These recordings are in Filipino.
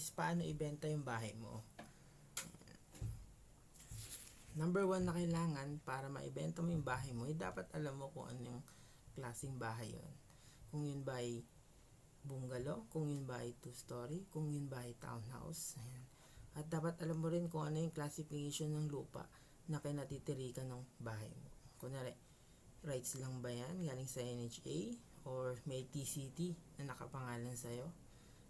is paano ibenta yung bahay mo. Number 1 na kailangan para maibenta mo yung bahay mo, dapat alam mo kung ano yung klaseng bahay yon. Kung yun ba ay bungalow, kung yun ba ay 2-story, kung yun ba ay townhouse. Ayan. At dapat alam mo rin kung ano yung classification ng lupa na kinatitirikan ng bahay mo. Kunwari, rights lang ba yan galing sa NHA or may TCT na nakapangalan sa'yo.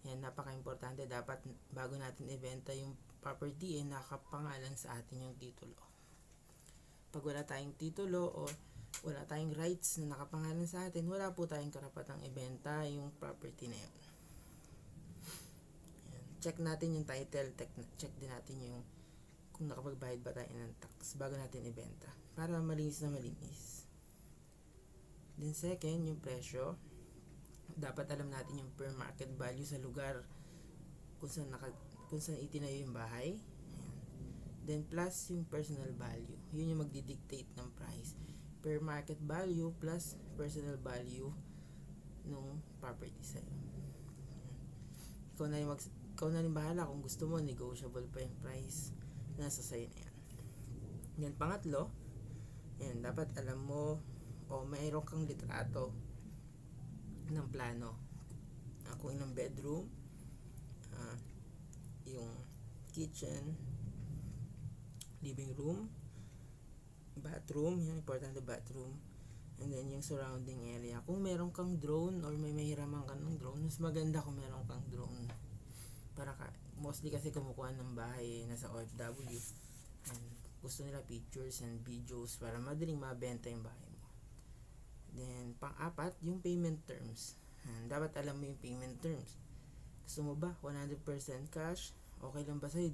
Yan, napaka-importante. Dapat bago natin ibenta yung property, nakapangalan sa atin yung titulo. Pag wala tayong titulo o wala tayong rights na nakapangalan sa atin, wala po tayong karapatang ibenta yung property na yun. Ayan. Check natin yung title, check din natin yung kung nakapagbayad ba tayo ng tax bago natin ibenta para malinis na malinis. Then second, yung presyo. Dapat alam natin yung per market value sa lugar kung saan itinayo yung bahay. Ayan. Then plus yung personal value. Yun yung magdi-dictate ng price. Per market value plus personal value nung property sa'yo. Ikaw na rin bahala kung gusto mo, negotiable pa yung price. Nasa sa'yo na yan. Yan, pangatlo, yan, dapat alam mo o mayroon kang litrato ng plano. Kung ilang bedroom, yung kitchen, living room, bathroom, yan, importante bathroom, and then yung surrounding area. Kung meron kang drone or may mahiraman ka ng drone, mas maganda kung meron kang drone. Mostly kasi kumukuha ng bahay nasa OFW. And gusto nila pictures and videos para madaling mabenta yung bahay mo. Then, pang-apat, yung payment terms. Dapat alam mo yung payment terms. Gusto mo ba 100% cash? Okay lang ba sa'yo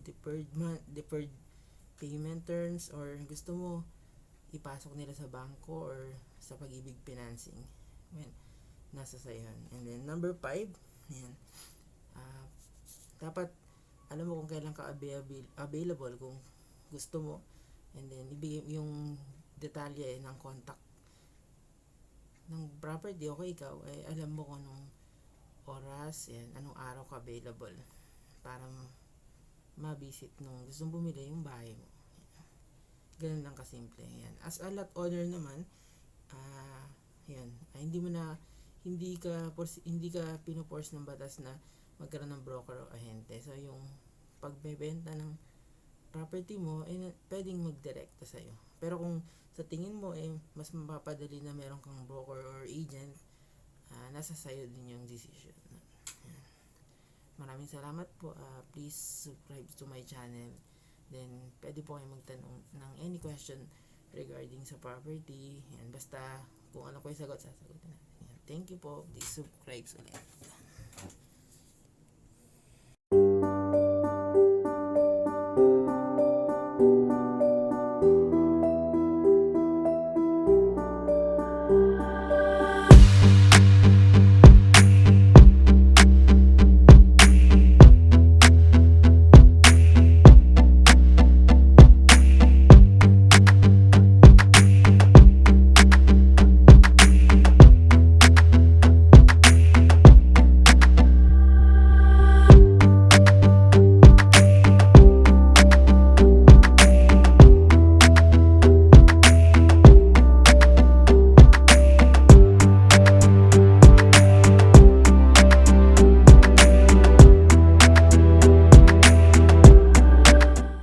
deferred payment terms? Or gusto mo ipasok nila sa bangko or sa PAGIBIG financing? Well, nasa sa'yo yan. And then, number 5, yan. Dapat alam mo kung kailan ka available kung gusto mo, and then ibigay yung detalye ng contact ng property. Okay, ikaw alam mo kung anong oras, yan, anong araw ka available para mabisit nung gustong bumili yung bahay mo. Ganun lang kasimple. Yan. As a lot owner naman, yan, hindi ka pinoforce ng batas na magkaroon ng broker o ahente. So yung pagbebenta ng property mo pwedeng magdirekta sa'yo. Pero kung sa tingin mo mas mapapadali na meron kang broker or agent, nasa sa'yo din yung decision. Maraming salamat po. Please subscribe to my channel. Then pwede po kayo magtanong ng any question regarding sa property. Yan, basta kung ano ko yung sagot, sasagutin natin. Yan. Thank you po. Please subscribe ulit.